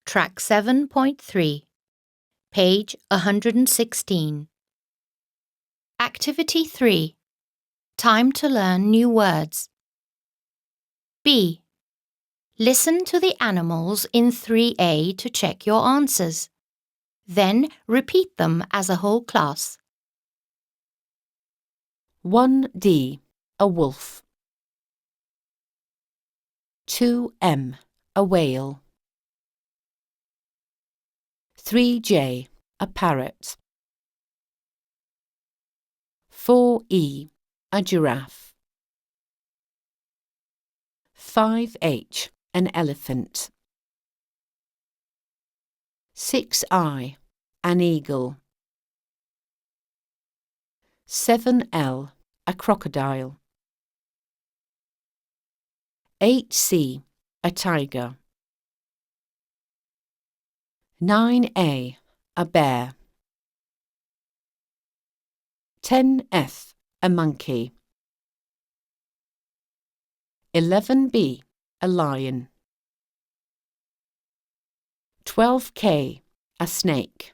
Track 7.3, page 116. Activity 3. Time to learn new words. B. Listen to the animals in 3A to check your answers. Then repeat them as a whole class. 1D. A wolf. 2M. A whale. 3J. A parrot. 4E. A giraffe. 5H. An elephant. 6I. An eagle. 7L. A crocodile. 8C. A tiger. 9A. A bear. 10F. A monkey. 11B. A lion. 12K. A snake.